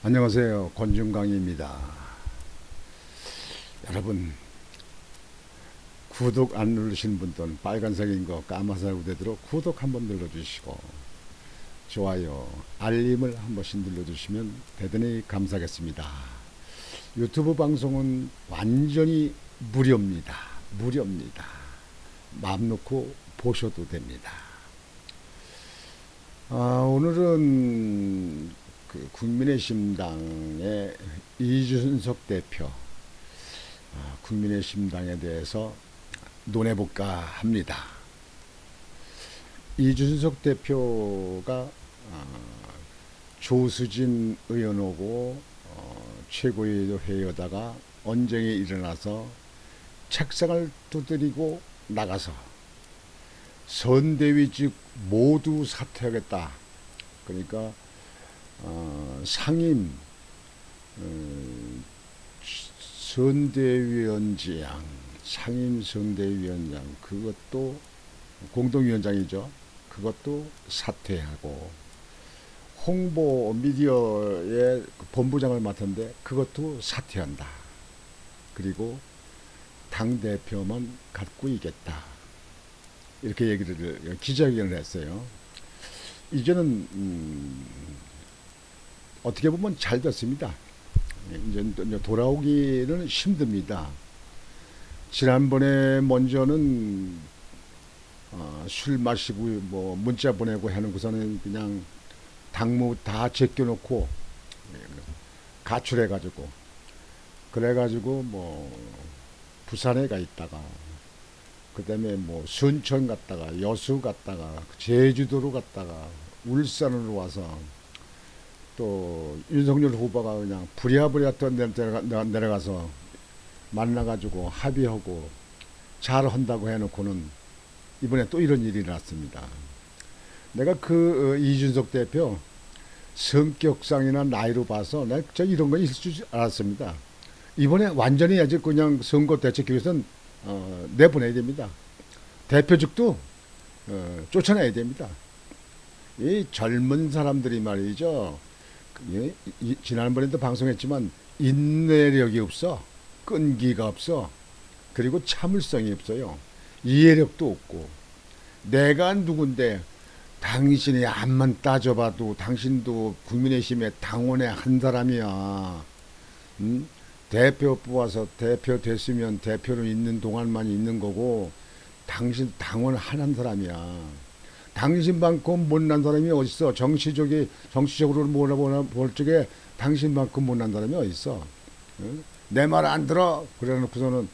안녕하세요. 권준강입니다. 여러분, 구독 안 누르신 분들은 빨간색인 거 까만색 되도록 구독 한번 눌러주시고 좋아요, 알림을 한 번씩 눌러주시면 대단히 감사하겠습니다. 유튜브 방송은 완전히 무료입니다. 무료입니다. 마음 놓고 보셔도 됩니다. 오늘은 국민의힘당의 이준석 대표, 국민의힘당에 대해서 논해볼까 합니다. 이준석 대표가 조수진 의원하고 최고위도 회의하다가 언쟁이 일어나서 책상을 두드리고 나가서 선대위직 모두 사퇴하겠다. 그러니까 상임 선대위원장, 상임 선대위원장, 그것도 공동위원장이죠. 그것도 사퇴하고, 홍보 미디어의 본부장을 맡았는데 그것도 사퇴한다. 그리고 당 대표만 갖고 있겠다. 이렇게 얘기를 기자회견을 했어요. 이제는 어떻게 보면 잘 됐습니다. 이제 돌아오기는 힘듭니다. 지난번에 먼저는 술 마시고 뭐 문자 보내고 해놓고서는 그냥 당무 다 제껴놓고 가출해가지고, 그래가지고 뭐 부산에 가 있다가 그다음에 뭐 순천 갔다가 여수 갔다가 제주도로 갔다가 울산으로 와서 또 윤석열 후보가 그냥 부랴부랴 또 내려가서 만나가지고 합의하고 잘한다고 해놓고는 이번에 또 이런 일이 났습니다. 내가 이준석 대표 성격상이나 나이로 봐서 내가 저 이런 거 있을 줄 알았습니다. 이번에 완전히 아주 그냥 선거 대책 위해서는 내보내야 됩니다. 대표직도 쫓아내야 됩니다. 이 젊은 사람들이 말이죠. 지난번에도 방송했지만 인내력이 없어. 끈기가 없어. 그리고 참을성이 없어요. 이해력도 없고. 내가 누군데 당신이 암만 따져봐도 당신도 국민의힘의 당원의 한 사람이야. 응? 대표 뽑아서 대표 됐으면 대표로 있는 동안만 있는 거고, 당신 당원 한 사람이야. 당신만큼 못난 사람이 어딨어? 정치적으로 볼 적에 당신만큼 못난 사람이 어딨어? 내 말 안 들어? 그래 놓고서는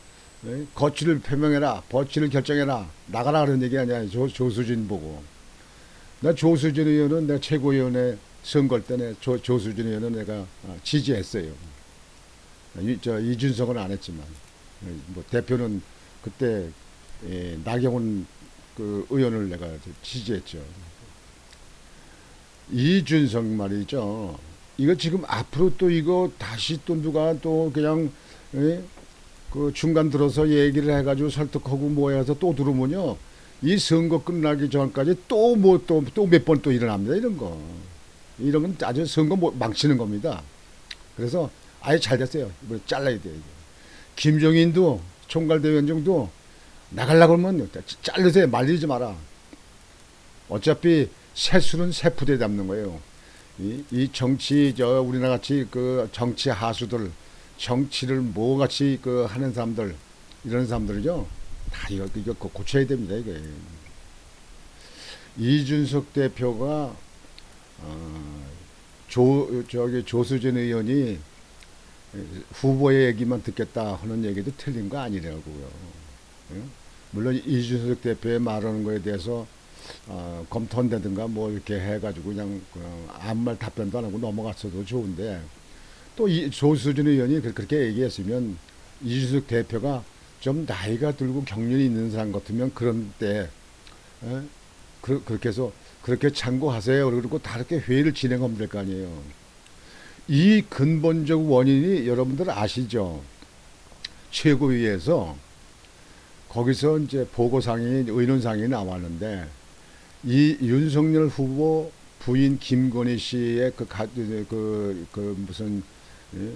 거취를 표명해라, 버치를 결정해라, 나가라, 그런 얘기 아니야. 조수진 보고. 나 조수진 의원은 내가 최고위원회 선거 때는 조수진 의원은 내가 지지했어요. 이준석은 안 했지만, 뭐 대표는 그때 나경원 그 의원을 내가 지지했죠. 이준석 말이죠. 이거 지금 앞으로 또 이거 다시 또 누가 또 그냥 그 중간 들어서 얘기를 해가지고 설득하고 뭐 해서 또 들어오면요, 이 선거 끝나기 전까지 또 뭐 또 몇 번 또 일어납니다. 이런 거. 이런 건 아주 선거 망치는 겁니다. 그래서 아예 잘 됐어요. 이걸 잘라야 돼요. 김종인도 총괄대위원장도 나가려고 하면 자르세요. 말리지 마라. 어차피 새수는 새푸대 잡는 거예요. 이 정치, 우리나라 같이 그 정치 하수들, 정치를 뭐같이 그 하는 사람들, 이런 사람들이죠. 다 이거 고쳐야 됩니다. 이거. 이준석 대표가 조수진 의원이 후보의 얘기만 듣겠다 하는 얘기도 틀린 거 아니라고요. 물론 이준석 대표의 말하는 거에 대해서 검토한다든가 뭐 이렇게 해가지고 그냥 아무 말 답변도 안 하고 넘어갔어도 좋은데, 또 조수진 의원이 그렇게 얘기했으면 이준석 대표가 좀 나이가 들고 경륜이 있는 사람 같으면 그런 때 그렇게 해서 그렇게 참고하세요. 그리고 다 이렇게 회의를 진행하면 될 거 아니에요. 이 근본적 원인이 여러분들 아시죠? 최고위에서 거기서 이제 보고상이, 의논상이 나왔는데, 이 윤석열 후보 부인 김건희 씨의 그 무슨 예?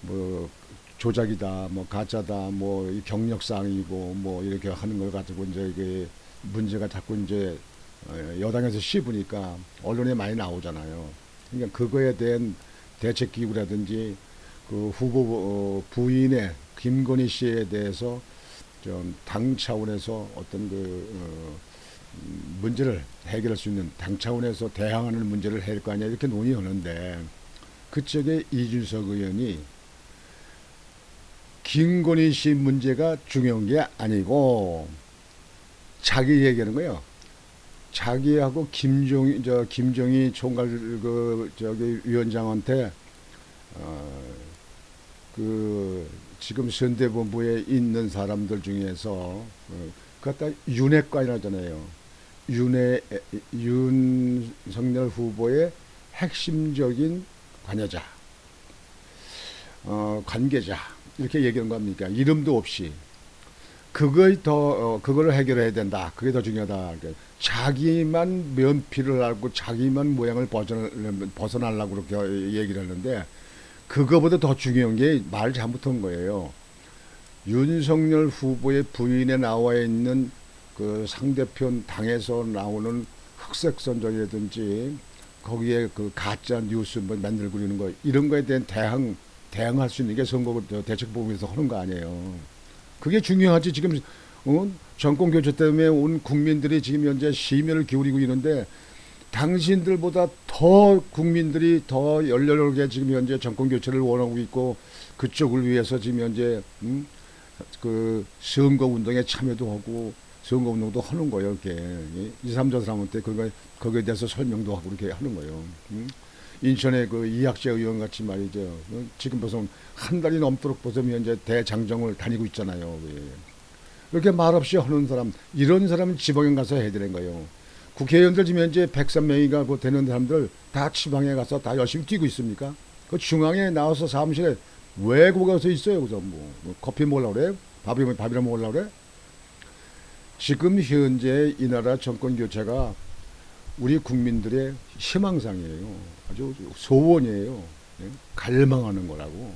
뭐 조작이다, 뭐 가짜다, 뭐 경력상이고 뭐 이렇게 하는 걸 가지고 이제 이게 문제가 자꾸 이제 여당에서 씹으니까 언론에 많이 나오잖아요. 그러니까 그거에 대한 대책 기구라든지 그 후보 부인의 김건희 씨에 대해서 좀 당 차원에서 어떤 문제를 해결할 수 있는 당 차원에서 대항하는 문제를 해야 할 거 아니야 이렇게 논의하는데 그쪽에 이준석 의원이 김건희 씨 문제가 중요한 게 아니고 자기 얘기하는 거예요. 자기하고 김정희 총괄 위원장한테 어, 지금 선대본부에 있는 사람들 중에서 그것다 윤핵관이라잖아요. 윤석열 후보의 핵심적인 관여자, 관계자 이렇게 얘기하는 겁니까? 이름도 없이 그걸 해결해야 된다. 그게 더 중요하다. 자기만 면피를 하고 자기만 모양을 벗어나려고 그렇게 얘기를 하는데 그거보다 더 중요한 게 말 잘못한 거예요. 윤석열 후보의 부인에 나와 있는 그 상대편 당에서 나오는 흑색 선전이라든지 거기에 그 가짜 뉴스 만들고 그러는 거 이런 거에 대한 대항할 수 있는 게 선거 대책본부에서 하는 거 아니에요. 그게 중요하지. 지금 정권 교체 때문에 온 국민들이 지금 현재 심혈을 기울이고 있는데 당신들보다 더 국민들이 더 열렬하게 지금 현재 정권 교체를 원하고 있고 그쪽을 위해서 지금 현재 그 선거 운동에 참여도 하고 선거 운동도 하는 거예요. 이렇게 2, 3, 저 사람한테 거기에 대해서 설명도 하고 이렇게 하는 거예요. 인천의 그 이학재 의원 같이 말이죠. 지금 벌써 한 달이 넘도록 벌써 현재 대장정을 다니고 있잖아요. 이렇게 말없이 하는 사람, 이런 사람은 지방에 가서 해야 되는 거예요. 국회의원들 지금 현재 103명이가 되는 사람들 다 지방에 가서 다 열심히 뛰고 있습니까? 그 중앙에 나와서 사무실에 왜 거기 가서 있어요? 그래서 뭐 커피 먹으려고 그래? 밥이나 먹으려고 그래? 지금 현재 이 나라 정권 교체가 우리 국민들의 희망상이에요. 아주 소원이에요. 갈망하는 거라고.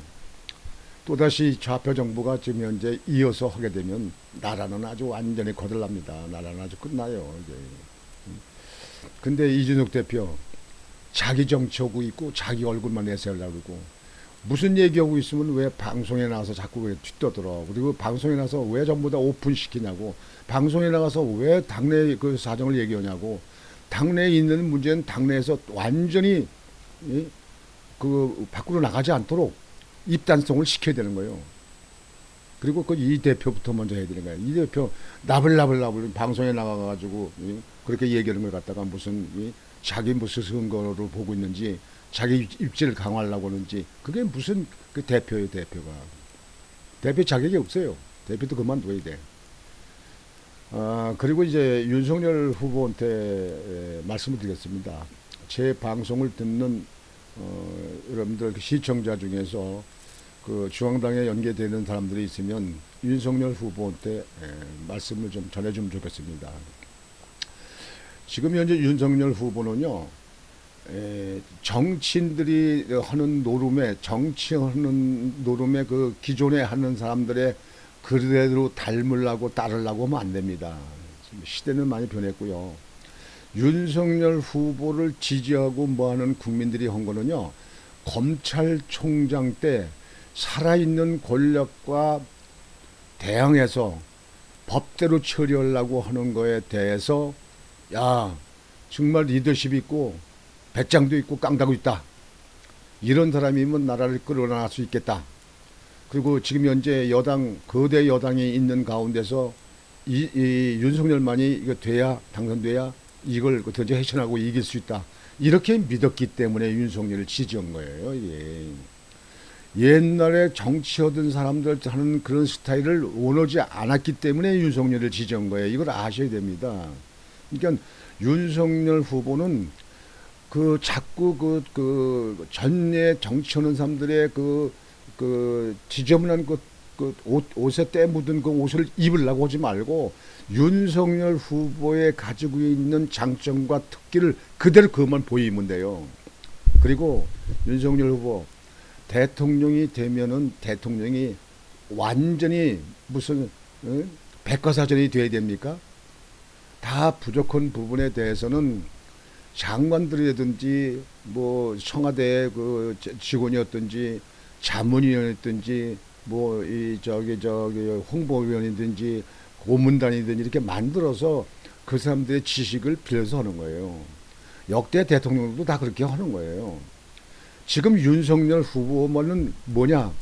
또다시 좌표 정부가 지금 현재 이어서 하게 되면 나라는 아주 완전히 거들납니다. 나라는 아주 끝나요. 이제. 근데 이준석 대표 자기 정치하고 있고 자기 얼굴만 내세우려고 그러고 무슨 얘기하고 있으면 왜 방송에 나와서 자꾸 왜 뒤떠들어. 그리고 방송에 나와서 왜 전부 다 오픈시키냐고. 방송에 나가서 왜 당내 그 사정을 얘기하냐고. 당내에 있는 문제는 당내에서 완전히 그 밖으로 나가지 않도록 입단성을 시켜야 되는 거예요. 그리고 그 이 대표부터 먼저 해야 되는 거예요. 이 대표 나불나불 방송에 나가가지고 그렇게 얘기하는 걸 갖다가 무슨 자기 무슨 선거를 보고 있는지 자기 입지를 강화하려고 하는지 그게 무슨 그 대표예요. 대표 자격이 없어요. 대표도 그만둬야 돼. 그리고 이제 윤석열 후보한테 말씀을 드리겠습니다. 제 방송을 듣는 여러분들 시청자 중에서 그 중앙당에 연계되는 사람들이 있으면 윤석열 후보한테 말씀을 좀 전해주면 좋겠습니다. 지금 현재 윤석열 후보는요, 정치인들이 정치하는 노름에 그 기존에 하는 사람들의 그대로 닮으려고 따르려고 하면 안 됩니다. 시대는 많이 변했고요. 윤석열 후보를 지지하고 뭐하는 국민들이 한 거는요, 검찰총장 때 살아있는 권력과 대항해서 법대로 처리하려고 하는 거에 대해서 야 정말 리더십 있고 배짱도 있고 깡다구 있다. 이런 사람이면 나라를 끌어나갈 수 있겠다. 그리고 지금 현재 거대 여당이 있는 가운데서 이 윤석열만이 이거 당선돼야 이걸 어떻게 헤쳐나고 이길 수 있다. 이렇게 믿었기 때문에 윤석열을 지지한 거예요. 예. 옛날에 정치하던 사람들 하는 그런 스타일을 원하지 않았기 때문에 윤석열을 지지한 거예요. 이걸 아셔야 됩니다. 그러니까 윤석열 후보는 자꾸 전에 정치하는 사람들의 지저분한 옷에 때 묻은 그 옷을 입으려고 하지 말고 윤석열 후보의 가지고 있는 장점과 특기를 그대로 그것만 보이면 돼요. 그리고 윤석열 후보 대통령이 되면은 대통령이 완전히 무슨 백과사전이 돼야 됩니까? 다 부족한 부분에 대해서는 장관들이라든지 뭐 청와대 그 직원이었든지 자문위원이었든지 뭐 이 저기 홍보위원이든지 고문단이든지 이렇게 만들어서 그 사람들의 지식을 빌려서 하는 거예요. 역대 대통령도 다 그렇게 하는 거예요. 지금 윤석열 후보는 뭐냐?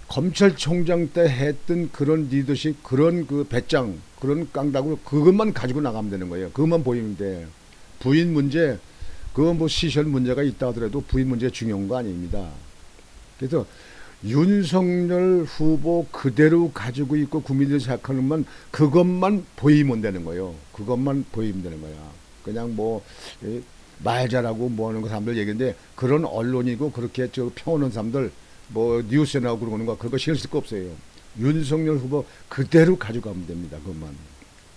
검찰총장 때 했던 그런 리더십, 그런 그 배짱, 그런 깡다구 그것만 가지고 나가면 되는 거예요. 그것만 보이면 돼. 부인 문제, 그건 뭐 시설 문제가 있다 하더라도 부인 문제 중요한 거 아닙니다. 그래서 윤석열 후보 그대로 가지고 있고 국민들이 생각하는 건 그것만 보이면 되는 거예요. 그것만 보이면 되는 거야. 그냥 뭐 말 잘하고 뭐 하는 거 사람들 얘기인데 그런 언론이고 그렇게 저 평오는 사람들 뭐 뉴스에 나오고 그러는 거 그런 거 신경 쓸 거 없어요. 윤석열 후보 그대로 가져가면 됩니다. 그것만.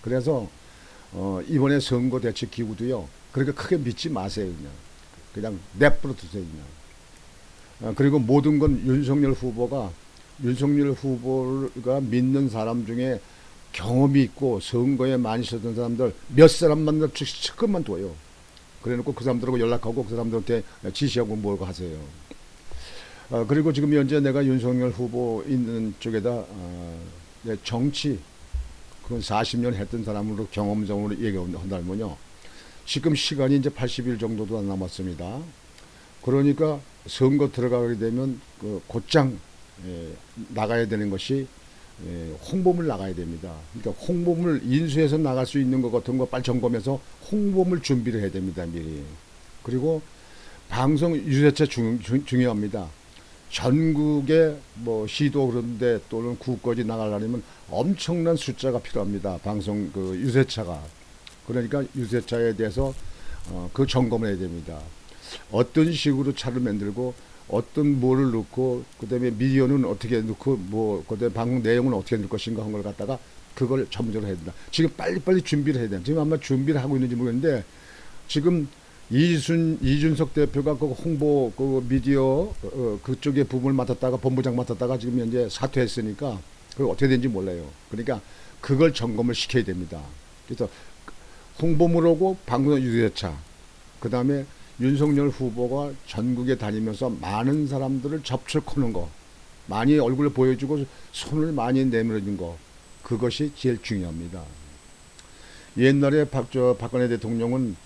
그래서 이번에 선거 대책 기구도요. 그렇게 크게 믿지 마세요. 그냥 내버려 두세요. 그냥. 그리고 모든 건 윤석열 후보가 믿는 사람 중에 경험이 있고 선거에 많이 썼던 사람들 몇 사람만 측근만 둬요. 그래놓고 그 사람들하고 연락하고 그 사람들한테 지시하고 뭐고 하세요. 그리고 지금 현재 내가 윤석열 후보 있는 쪽에다 정치 그 40년 했던 사람으로 경험적으로 얘기한다면요. 지금 시간이 이제 80일 정도도 안 남았습니다. 그러니까 선거 들어가게 되면 그 곧장 나가야 되는 것이 홍보물 나가야 됩니다. 그러니까 홍보물 인수해서 나갈 수 있는 것 같은 거 빨리 점검해서 홍보물 준비를 해야 됩니다. 미리. 그리고 방송 유세차 중요합니다. 전국에 뭐 시도 그런데 또는 구까지 나가려면 엄청난 숫자가 필요합니다. 방송 그 유세차가. 그러니까 유세차에 대해서 그 점검을 해야 됩니다. 어떤 식으로 차를 만들고 어떤 뭐를 넣고 그다음에 미디어는 어떻게 넣고 뭐 그다음에 방송 내용은 어떻게 넣을 것인가 한 걸 갖다가 그걸 전문적으로 해야 된다. 지금 빨리빨리 준비를 해야 돼요. 지금 아마 준비를 하고 있는지 모르겠는데 지금 이준석 대표가 그 홍보 그 미디어 그쪽에 부분을 맡았다가 본부장 맡았다가 지금 현재 사퇴했으니까 그걸 어떻게 되는지 몰라요. 그러니까 그걸 점검을 시켜야 됩니다. 그래서 홍보물하고 방송 유세차 그다음에 윤석열 후보가 전국에 다니면서 많은 사람들을 접촉하는 거, 많이 얼굴을 보여주고 손을 많이 내밀어준 거, 그것이 제일 중요합니다. 옛날에 박근혜 대통령은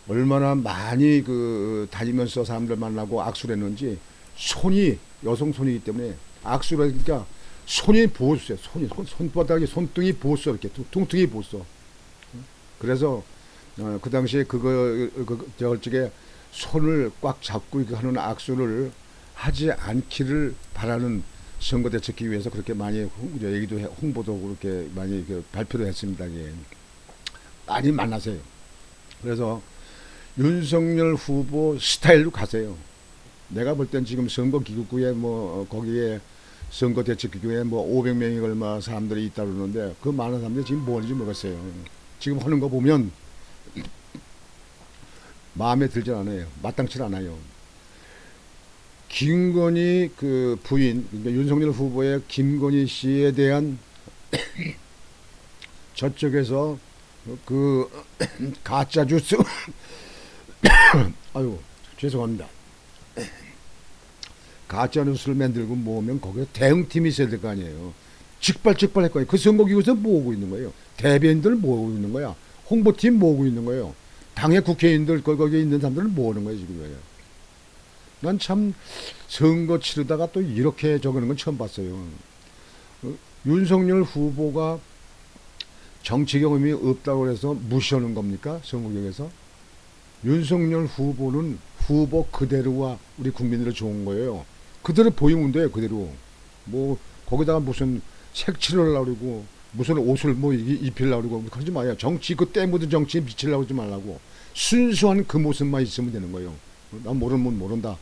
얼마나 많이 그 다니면서 사람들 만나고 악수를 했는지 손이 여성 손이기 때문에 악수를 하니까 손이 부었어요. 손바닥이 손등이 부었어 이렇게 퉁퉁이 부었어. 그래서 그 당시에 저쪽에 손을 꽉 잡고 하는 악수를 하지 않기를 바라는 선거대책기구에서 그렇게 많이 얘기도 홍보도 그렇게 많이 발표도 했습니다. 예. 많이 만나세요. 그래서 윤석열 후보 스타일로 가세요. 내가 볼 땐 지금 선거기구에 뭐 거기에 선거대책기구에 뭐 500명이 얼마 사람들이 있다 그러는데 그 많은 사람들이 지금 뭐 하는지 모르겠어요. 지금 하는 거 보면 마음에 들지 않아요. 마땅치 않아요. 김건희 그 부인, 그러니까 윤석열 후보의 김건희 씨에 대한 저쪽에서 그 가짜 뉴스, 아유 죄송합니다. 가짜 뉴스를 만들고 모으면 거기에 대응팀이 있어야 될 거 아니에요. 직발할 거예요. 그 선거기구에서 모으고 있는 거예요. 대변인들 모으고 있는 거야. 홍보팀 모으고 있는 거예요. 당의 국회의원들 거기에 있는 사람들을 모으는 거예요 지금. 난 참 선거 치르다가 또 이렇게 적는 건 처음 봤어요. 윤석열 후보가 정치 경험이 없다고 해서 무시하는 겁니까? 선거경에서? 윤석열 후보는 후보 그대로와 우리 국민들을 좋은 거예요. 그대로 보이면 돼요. 그대로. 뭐 거기다가 무슨 색칠을 하려고 그러고 무슨 옷을 뭐 입히려고 그러고 그러지 마요. 정치 그 때 묻은 정치에 미치려고 하지 말라고. 순수한 그 모습만 있으면 되는 거예요. 나 모르면 모른다.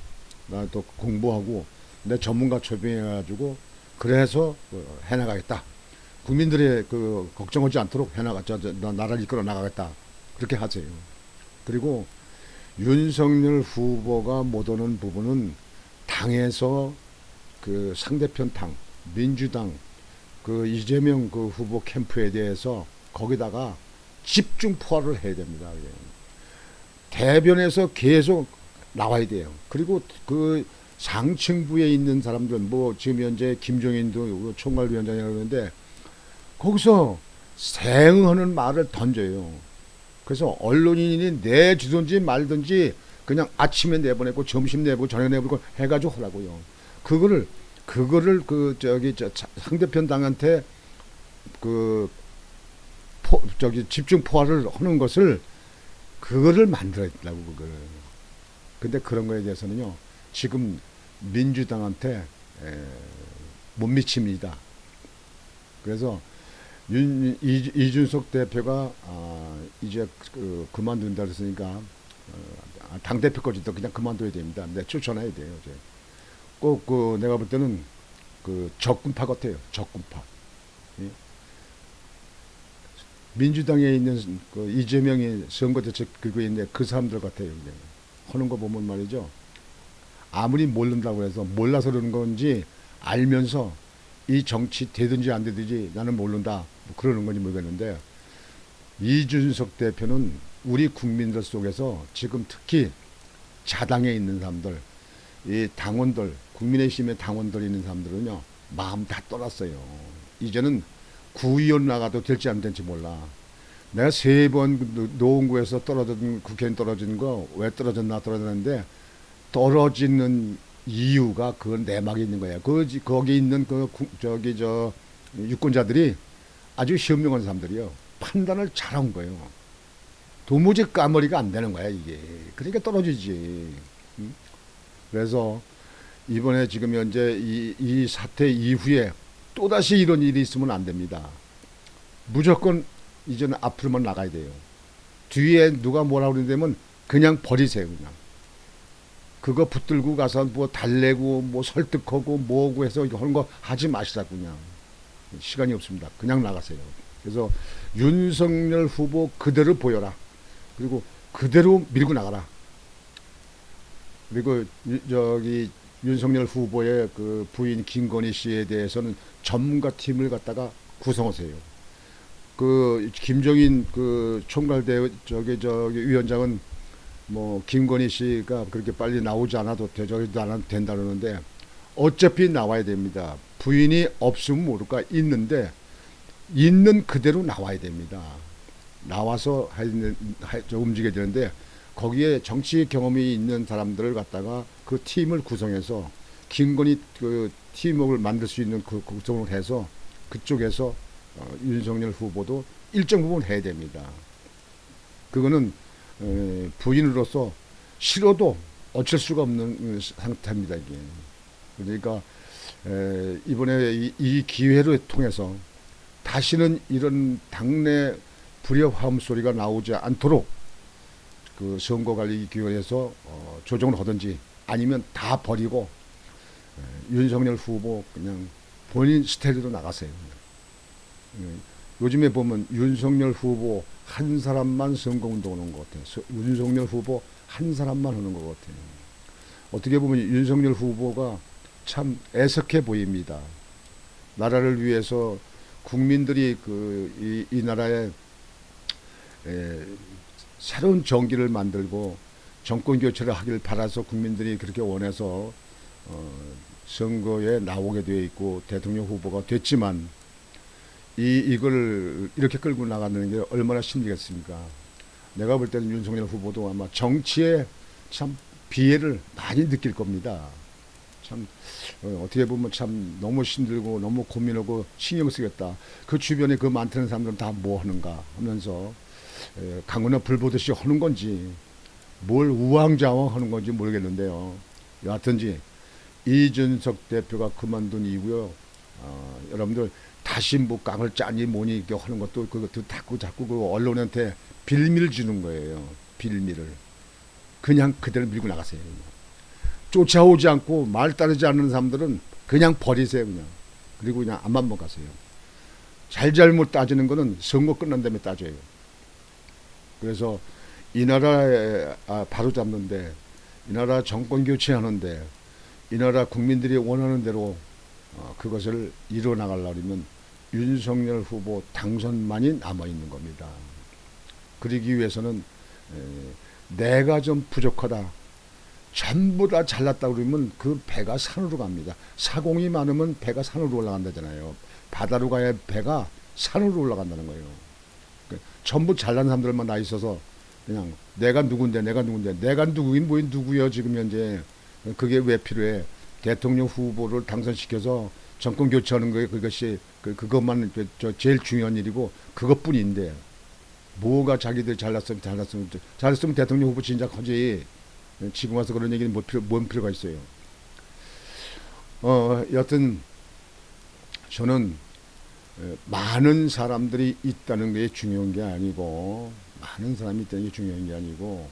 나 또 공부하고 내 전문가 초빙해가지고 그래서 해나가겠다. 국민들의 그 걱정하지 않도록 나라를 이끌어 나가겠다. 그렇게 하세요. 그리고 윤석열 후보가 못 오는 부분은 당에서 그 상대편 당, 민주당, 그 이재명 그 후보 캠프에 대해서 거기다가 집중 포화를 해야 됩니다. 대변에서 계속 나와야 돼요. 그리고 그 상층부에 있는 사람들은 뭐 지금 현재 김종인도 총괄위원장이라고 그러는데 거기서 대응하는 말을 던져요. 그래서 언론인이 내주든지 말든지 그냥 아침에 내보내고 점심 내보고 저녁 내보고 해가지고 하라고요. 그거를 그 상대편 당한테 그 집중 포화를 하는 것을 그거를 만들어야 된다고 그거를. 근데 그런 거에 대해서는요 지금 민주당한테 못 미칩니다. 그래서 이준석 대표가 이제 그만둔다 그랬으니까 당 대표까지도 그냥 그만둬야 됩니다. 네, 추천해야 돼요. 꼭 내가 볼 때는 그 적군파 같아요. 적군파. 예? 민주당에 있는 그 이재명이 선거대책 긁고 있는데 그 사람들 같아요. 그냥. 하는 거 보면 말이죠. 아무리 모른다고 해서 몰라서 그러는 건지 알면서 이 정치 되든지 안 되든지 나는 모른다. 뭐 그러는 건지 모르겠는데 이준석 대표는 우리 국민들 속에서 지금 특히 자당에 있는 사람들, 이 당원들, 국민의힘의 당원들 있는 사람들은요 마음 다 떠났어요. 이제는 구의원 나가도 될지 안 될지 몰라. 내가 3번 노원구에서 떨어진 국회의원 떨어진 거 왜 떨어졌는데 떨어지는 이유가 그건 내막에 있는 거야. 거기 있는 유권자들이 아주 현명한 사람들이요. 판단을 잘한 거예요. 도무지 까머리가 안 되는 거야 이게. 그러니까 떨어지지. 응? 그래서 이번에 지금 현재 이 사태 이후에 또다시 이런 일이 있으면 안 됩니다. 무조건 이제는 앞으로만 나가야 돼요. 뒤에 누가 뭐라고 그러냐면 그냥 버리세요. 그냥. 그거 붙들고 가서 뭐 달래고 뭐 설득하고 뭐고 해서 이거 하는 거 하지 마시라고 그냥. 시간이 없습니다. 그냥 나가세요. 그래서 윤석열 후보 그대로 보여라. 그리고 그대로 밀고 나가라. 그리고 윤석열 후보의 그 부인 김건희 씨에 대해서는 전문가 팀을 갖다가 구성하세요. 그 김종인 그 총괄대 위원장은 뭐 김건희 씨가 그렇게 빨리 나오지 않아도 된다 그러는데 어차피 나와야 됩니다. 부인이 없으면 모를까 있는데 있는 그대로 나와야 됩니다. 나와서 움직여야 되는데 거기에 정치 경험이 있는 사람들을 갖다가 그 팀을 구성해서 김건희 그 팀워크를 만들 수 있는 그 구성을 해서 그쪽에서 윤석열 후보도 일정 부분 해야 됩니다. 그거는 부인으로서 싫어도 어쩔 수가 없는 상태입니다. 이게. 그러니까 이번에 이 기회를 통해서 다시는 이런 당내 불협화음 소리가 나오지 않도록 그 선거관리기관에서 조정을 하든지 아니면 다 버리고 윤석열 후보 그냥 본인 스타일로 나가세요. 요즘에 보면 윤석열 후보 한 사람만 선거운동 하는 것 같아요. 윤석열 후보 한 사람만 하는 것 같아요. 어떻게 보면 윤석열 후보가 참 애석해 보입니다. 나라를 위해서 국민들이 이 나라에 새로운 정기를 만들고 정권 교체를 하길 바라서 국민들이 그렇게 원해서 선거에 나오게 되어 있고 대통령 후보가 됐지만 이걸 이렇게 끌고 나가는 게 얼마나 힘들겠습니까? 내가 볼 때는 윤석열 후보도 아마 정치에 참 비애를 많이 느낄 겁니다. 참 어떻게 보면 참 너무 힘들고 너무 고민하고 신경 쓰겠다. 그 주변에 그 많다는 사람들은 다 뭐 하는가 하면서 강은하 불 보듯이 하는 건지 뭘 우왕좌왕 하는 건지 모르겠는데요. 여하튼지 이준석 대표가 그만둔 이후요. 여러분들 다시 뭐 깡을 짜니 뭐니 이렇게 하는 것도 그것도 자꾸 그 언론한테 빌미를 주는 거예요. 빌미를. 그냥 그대로 밀고 나가세요. 쫓아오지 않고 말 따르지 않는 사람들은 그냥 버리세요. 그냥. 그리고 그냥 앞만 보고 가세요. 잘잘못 따지는 거는 선거 끝난 다음에 따져요. 그래서 이 나라에 바로 잡는데, 이 나라 정권 교체하는데, 이 나라 국민들이 원하는 대로 그것을 이뤄나가려면 윤석열 후보 당선만이 남아있는 겁니다. 그러기 위해서는 내가 좀 부족하다, 전부 다 잘났다 그러면 그 배가 산으로 갑니다. 사공이 많으면 배가 산으로 올라간다잖아요. 바다로 가야 배가 산으로 올라간다는 거예요. 전부 잘난 사람들만 나 있어서 그냥 내가 누군데 내가 누구긴 뭐인 누구요 지금 현재. 그게 왜 필요해? 대통령 후보를 당선시켜서 정권 교체하는 거에 그것이 그것만 제일 중요한 일이고 그것뿐인데, 뭐가 자기들 잘났으면 대통령 후보 진작하지. 지금 와서 그런 얘기는 뭔 필요가 있어요. 여튼 저는 많은 사람들이 있다는 게 중요한 게 아니고, 많은 사람이 있다는 게 중요한 게 아니고,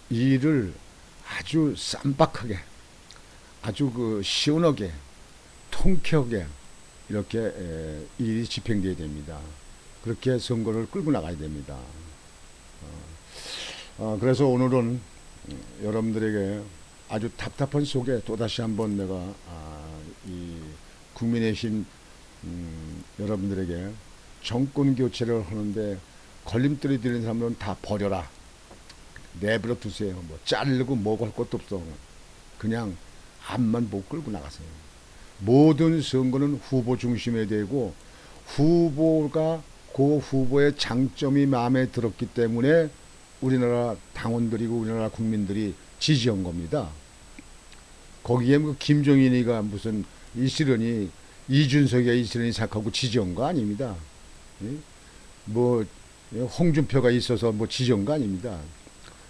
이 일을 아주 쌈박하게, 아주 시원하게, 통쾌하게 이렇게 일이 집행돼야 됩니다. 그렇게 선거를 끌고 나가야 됩니다. 그래서 오늘은 여러분들에게 아주 답답한 속에 또다시 한번 내가 이 국민의힘 여러분들에게 정권 교체를 하는데 걸림돌이 되는 사람들은 다 버려라, 내버려 두세요. 뭐 자르고 뭐고 할 것도 없어. 그냥 앞만 보고 끌고 나가세요. 모든 선거는 후보 중심에 되고, 후보가 그 후보의 장점이 마음에 들었기 때문에 우리나라 당원들이고 우리나라 국민들이 지지한 겁니다. 거기에 뭐 김종인이가 무슨 이시련이, 이준석이 이시련이 생각하고 지지한 거 아닙니다. 뭐 홍준표가 있어서 뭐 지지한 거 아닙니다.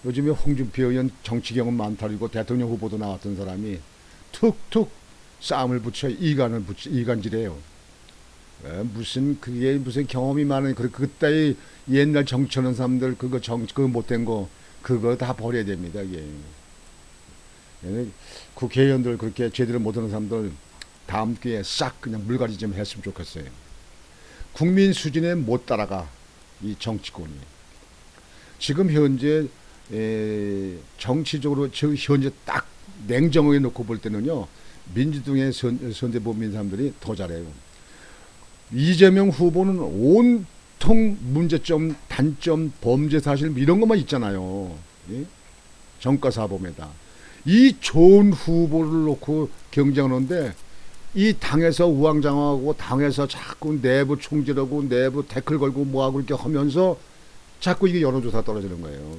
요즘에 홍준표 의원 정치 경험 많다리고 대통령 후보도 나왔던 사람이 툭툭 싸움을 붙여 이간질해요. 무슨 그게 무슨 경험이 많은 그따위 옛날 정치하는 사람들 그거 못된 거 그거 다 버려야 됩니다. 이게 국회의원들 그렇게 제대로 못하는 사람들 다음 기회에 싹 그냥 물갈이 좀 했으면 좋겠어요. 국민 수준에 못 따라가 이 정치권이. 지금 현재 정치적으로 현재 딱 냉정하게 놓고 볼 때는요, 민주당의 선대본민 사람들이 더 잘해요. 이재명 후보는 온통 문제점, 단점, 범죄 사실 이런 것만 있잖아요. 예? 정가사범에다. 이 좋은 후보를 놓고 경쟁하는데 이 당에서 우왕좌왕하고 당에서 자꾸 내부 총질하고 내부 태클 걸고 뭐하고 이렇게 하면서 자꾸 이게 여론조사 떨어지는 거예요.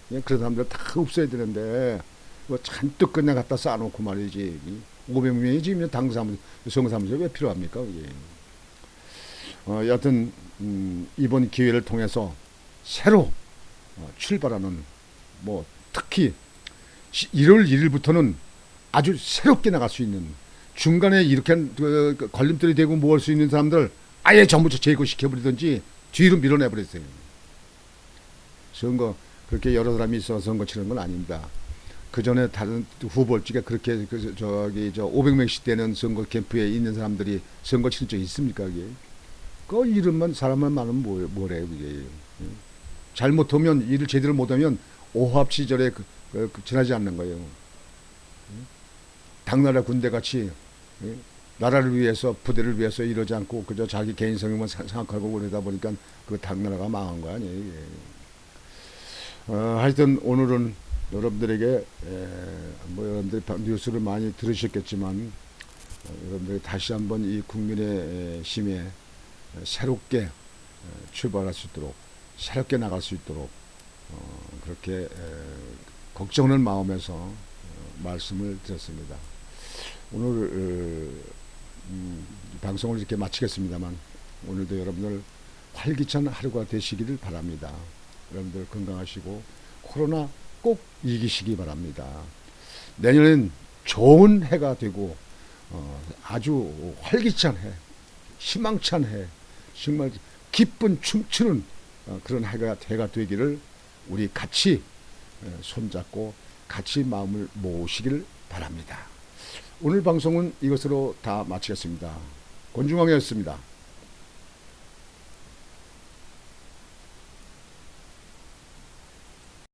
이게 그런 사람들 다 없어야 되는데 뭐 잔뜩 그냥 갖다 쌓아놓고 말이지. 500명이 지금 선거사무소에 왜 필요합니까? 이게. 여하튼 이번 기회를 통해서 새로 출발하는, 뭐 특히 1월 1일부터는 아주 새롭게 나갈 수 있는, 중간에 이렇게 걸림돌이 되고 뭐 할 수 있는 사람들 아예 전부 제거시켜버리든지 뒤로 밀어내버렸어요. 선거 그렇게 여러 사람이 있어서 선거 치는 건 아닙니다. 그 전에 다른 후보들이 그렇게 500명씩 되는 선거 캠프에 있는 사람들이 선거 치는 적이 있습니까? 그게? 그 이름만 사람만 많으면 뭐래요 그게. 잘못하면 일을 제대로 못하면 오합 시절에 지나지 않는 거예요. 당나라 군대 같이 나라를 위해서 부대를 위해서 이러지 않고 그저 자기 개인 성향만 생각하고 그러다 보니까 그 당나라가 망한 거 아니에요. 하여튼 오늘은 여러분들에게 뭐 여러분들이 뉴스를 많이 들으셨겠지만 여러분들이 다시 한번 이 국민의 힘에 새롭게 출발할 수 있도록, 새롭게 나갈 수 있도록 그렇게 걱정하는 마음에서 말씀을 드렸습니다. 오늘 방송을 이렇게 마치겠습니다만 오늘도 여러분들 활기찬 하루가 되시기를 바랍니다. 여러분들 건강하시고 코로나 꼭 이기시기 바랍니다. 내년엔 좋은 해가 되고 아주 활기찬 해, 희망찬 해, 정말 기쁜 춤추는 그런 해가 되기를 우리 같이 손잡고 같이 마음을 모으시기를 바랍니다. 오늘 방송은 이것으로 다 마치겠습니다. 권중왕이었습니다.